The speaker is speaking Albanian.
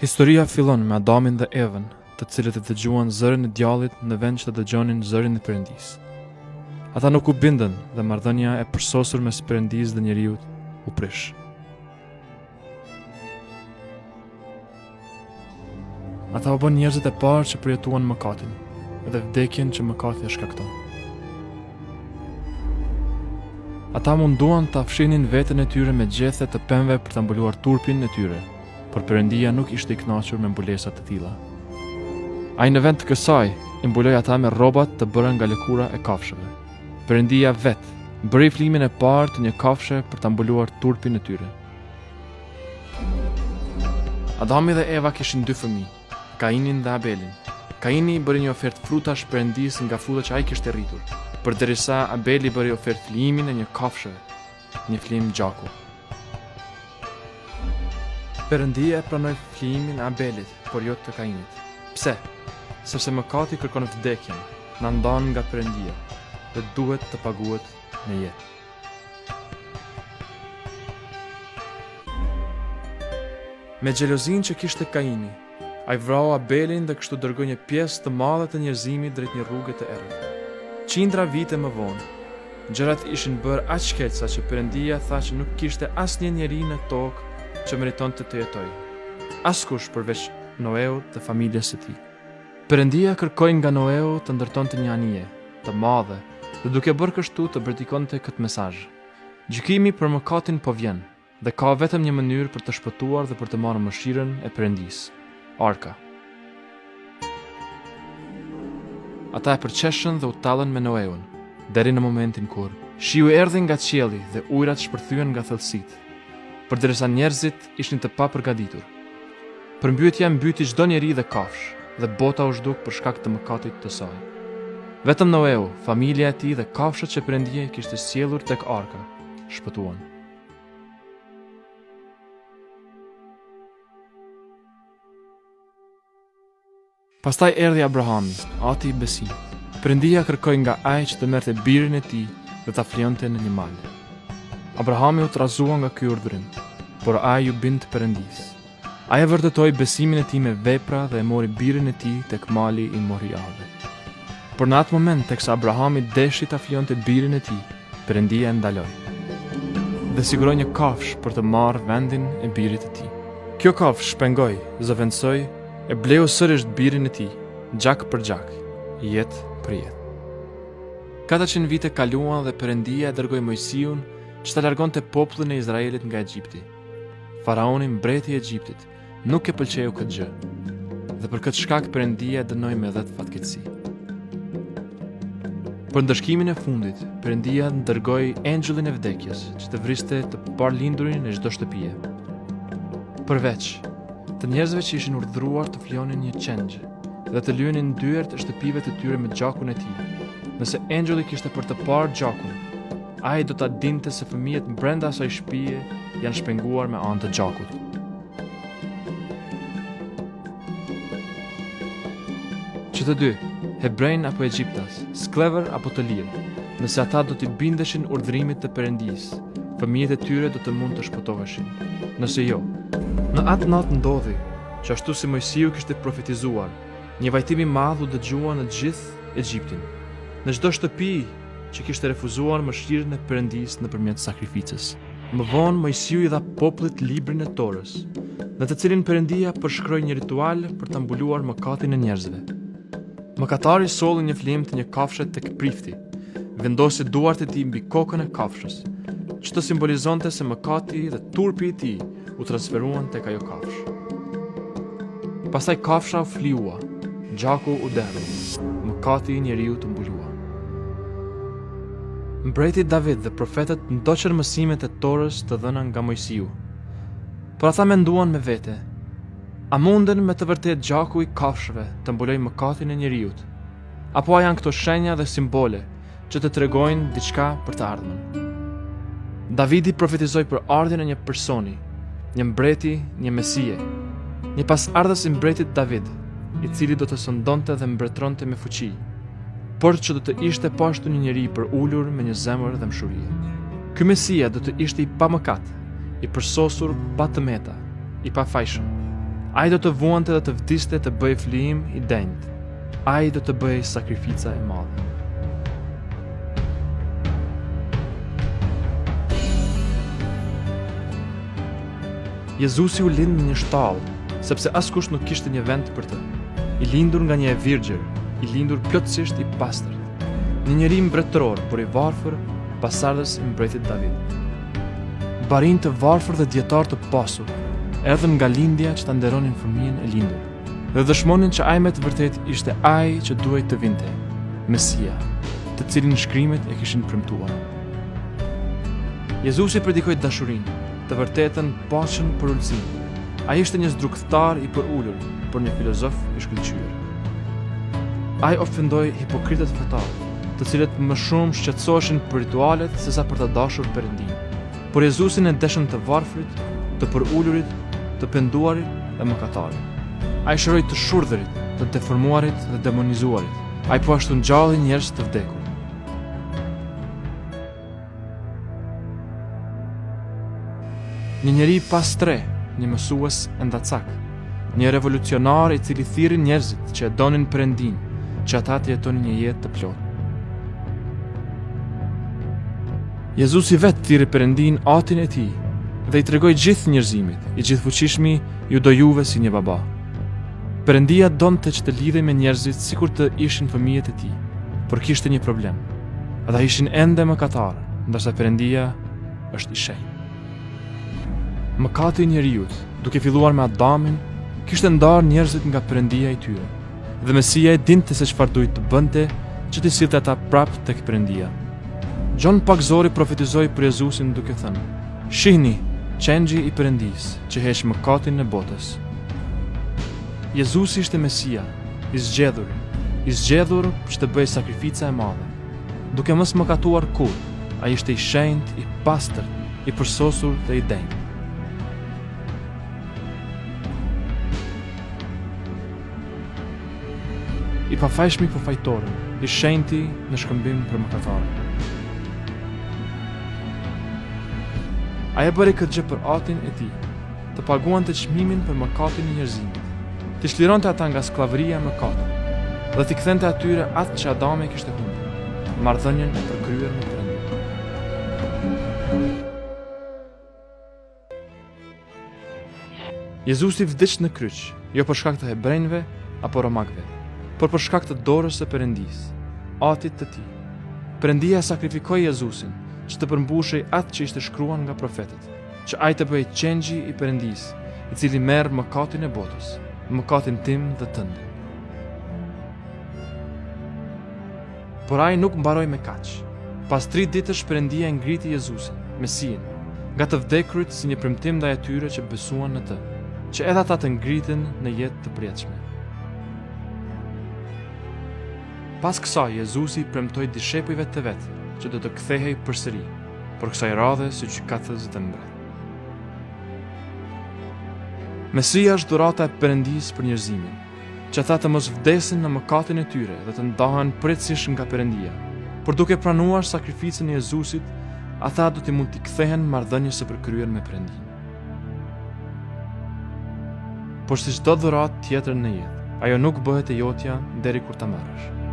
Historia fillon me Adamin dhe Evën, të cilët e dëgjuan zërin e djallit në vend që të dëgjonin zërin e Perëndisë. Ata nuk u bindën dhe marrëdhënia e përsosur mes Perëndisë dhe njeriut u prish. Ata u bën njerëzit e parë që përjetuan mëkatin dhe vdekjen që mëkati e shkakton. Ata munduan ta fshinin veten e tyre me gjethe të pemëve për ta mbuluar turpin e tyre, por Perëndia nuk ishte i kënaqur me mbulesa të tilla. Ai në vend të kësaj i mbuloi ata me rrobat të bëra nga lëkura e kafshëve. Perëndia vet bëri flimin e parë të një kafshë për ta mbuluar turpin e tyre. Adami dhe Eva kishin dy fëmijë, Kainin dhe Abelin. Kaini bëri një ofertë frutash Perëndisë nga fruta që ai kishte rritur, përderisa Abeli bëri ofertë flimin e një kafshë, një flim gjaku. Perëndia e pranoi flimin e Abelit, por jo të Kainit. Pse? Sepse mëkati kërkon vdekjen, na ndan nga Perëndia dhe duhet të paguhet me jetë. Me xhelozinë që kishte Kaini, ai vrau Abelin dhe kështu dërgoi një pjesë të madhe të njerëzimit drejt një rruge të errët. Qindra vite më vonë, gjërat ishin bërë aq keqa që Perëndia tha që nuk kishte asnjë njeri në tokë që meritonte të jetojë. Askush përveç Noeut dhe familjes së tij. Perëndia kërkoi nga Noeu të ndërtonte një anije të madhe dhe duke bërë kështu të përdikonte këtë mesazh. Gjykimi për mëkatin po vjen dhe ka vetëm një mënyrë për të shpëtuar dhe për të marrë mëshirën e Perëndisë. Arka. Ata e përqeshën dhe u tallën me Noeun, deri në momentin kur shiu erdhi nga qielli dhe ujërat shpërthyen nga thellësitë, përderisa njerëzit ishin të papërgatitur. Përmbytja mbyti çdo njeri dhe kafsh, dhe bota u zhduk për shkak të mëkatit të saj. Vetëm Noeu, familja e tij dhe kafshët që Perëndia kishte sjellur tek arka shpëtuan. Pastaj erdhi Abrahami, ati i besimit. Perëndia kërkoi nga ai që të merrte birin e tij dhe ta flionte në një mal. Abrahami u trazua nga ky urdhërim, por ai u bind Perëndisë. Ai e vërtetoi besimin e tij me vepra dhe e mori birin e tij tek mali i Moriave. Por në atë moment, teksa Abrahami deshi ta flionte birin e tij, Perëndia e ndaloi dhe siguroi një kafshë për të marrë vendin e birit të tij. Kjo kafshë shpengoi, zëvendësoi e bleu sërish birin e tij, gjak për gjak, jetë për jetë. 400 vite kaluan dhe Perëndia e dërgoi Mojsiun që ta largonte popullin e Izraelit nga Egjipti. Faraoni, mbreti i Egjiptit, nuk e pëlqeu këtë gjë, dhe për këtë shkak Perëndia e dënoi me 10 fatkeqësi. Për ndëshkimin e fundit, Perëndia dërgoi engjëllin e vdekjes që të vriste të parlindurin në çdo shtëpie. Përveç të njerëzve që ishin urdhëruar të flionin një qengjë dhe të lyenin dyert e shtëpive të tyre me gjakun e tij. Nëse engjulli kishte për të parë gjakun, ai do ta dinte se fëmijët brenda asaj shtëpie janë shpenguar me anë të gjakut. Që të dy, hebrejn apo egjiptas, sklever apo të lirë, nëse ata do t'i bindeshin urdhërimit të Perëndisë, fëmijët e tyre do të mund të shpëtoheshin. Nëse jo, në atë natë ndodhi që ashtu si Mojsiu kishte profetizuar, një vajtim i madh u dëgjua në gjithë Egjiptin, në çdo shtëpi që kishte refuzuar mëshirën e Perëndisë nëpërmjet sakrificës. Më vonë Mojsiu i dha popullit librin e Torës, në të cilin Perëndia përshkroi një ritual për ta mbuluar mëkatin e njerëzve. Mëkatari solli një flim të një kafshë tek prifti, vendosi duart e tij mbi kokën e kafshës, që të simbolizonte se mëkati dhe turpi i tij u transferuan tek ajo kafshë. Pastaj kafsha u fliua, gjaku u derru, mëkati i njeriu të mbulua. Mbreti David dhe profetët ndoqën mësimet e Torës të dhëna nga Mojsiu. Por ata menduan me vete, a munden me të vërtet gjaku i kafshëve të mbulojë mëkatin e njeriut? Apo a janë këto shenja dhe simbole që të tregojnë diçka për të ardhmen? Davidi profetizoi për ardhjen e një personi, një mbreti, një mesie, një pasardhës i mbretit David, i cili do të sëndonte dhe mbretëronte me fuqi, por që do të ishte pashtu një njeri për ulur me një zemër dhe mshurie. Ky mesia do të ishte i pamëkat, i përsosur pa tëmeta, i pafajshëm. Ai do të vuante dhe të vdiste të bëj flijim I denjt. Ai do të bëj sakrifica e madhe. Jezusi u lind në një shtallë, sepse askush nuk kishte një vend për të. I lindur nga një e virgjër, I lindur plotësisht I pastërt. Një njeri mbretëror, por I varfër, pasardhës I mbretit David. Barin të varfër dhe dietar të pasur, erdhën nga lindja që ta nderonin fëmijën e lindur, dhe dëshmonin që ai me të vërtet ishte ai që duhej të vinte, Mesia, të cilin shkrimet e kishin premtuar. Jezusi predikoi dashurinë, të vërtetën, paqen për ulësinë. Ai ishte një zdrukthtar I përulur, por një filozof I shkëlqyer. Ai ofendoi hipokritët fetar, të cilët më shumë shqetësoheshin për ritualet sesa për të dashur Perëndin. Por Jezusin e deshën të varfrit, të përulurit, të penduarit dhe mëkatarit. Ai shëroi të shurdhërit, të deformuarit dhe demonizuarit. Ai po ashtu ngjalli njerëz të vdekur. Një njeri pas tre, një mësues endacak, një revolucionar I cili thirrri njerëzit që e donin Perëndin, që ata të jetonin një jetë të plotë. Jezusi vetë thirrri Perëndin Atin e tij dhe I tregoi gjithë njerëzimit, I gjithfuqishmi ju do juve si një baba. Perëndia donte që të lidhej me njerëzit sikur të ishin fëmijët e tij, por kishte një problem. Ata ishin ende mëkatarë, ndërsa Perëndia është I shenjtë. Mëkati I njerëzit, duke filluar me Adamin, kishte ndarë njerëzit nga Perëndia I tyre, dhe Mesia e dinte se çfarë duhej të bënte që t'i sillte ata prapë tek Perëndia. Gjon Pakzori profetizoi për Jezusin duke thënë: "Shihni, qengji I Perëndisë që heq mëkatin e botës." Jezusi ishte Mesia, I zgjedhur që të bëjë sakrifica e madhe. Duke mos mëkatuar kurrë, ai ishte I shenjtë, I pastër, I përsosur dhe I denjtë. I pafajshmi për fajtorën, I shenjti në shkëmbim për mëkatarën. Ai e bëri këtë gjë për Atin e tij, të paguante çmimin për mëkatin e njerëzimit, të çlironte ata nga skllavëria e mëkatit, dhe t'i kthente atyre atë që Adami kishte humbur, marrëdhënien e përkryer me Perëndin. Jezusi vdiq në kryq, jo për shkak të hebrejve apo romakëve, por për shkak të dorës së Perëndisë, Atit të tij. Perëndia sakrifikoi Jezusin që të përmbushej atë që ishte shkruar nga profetët, që ai të bëjë qengji I Perëndisë, I cili merr mëkatin e botës, mëkatin tim dhe tënd. Por ai nuk mbaroi me kaq. Pas 3 ditësh Perëndia ngriti Jezusin, Mesin, nga të vdekurit si një premtim ndaj atyre që besuan në të, që edhe ata të ngriten në jetë të përjetshme. Pas kësaj, Jezusi premtoi dishepujve të vet që do të kthehej përsëri, por kësaj radhe si gjykatës dhe mbret. Mesia është dhurata e Perëndisë për njerëzimin, që ata të mos vdesin në mëkatin e tyre dhe të ndahen përjetësisht nga Perëndia, por duke pranuar sakrificën e Jezusit, ata do të mund të kthehen marrëdhënies së përkryer me Perëndin. Por si çdo dhuratë tjetër në jetë, ajo nuk bëhet e jotja deri kur ta marrësh.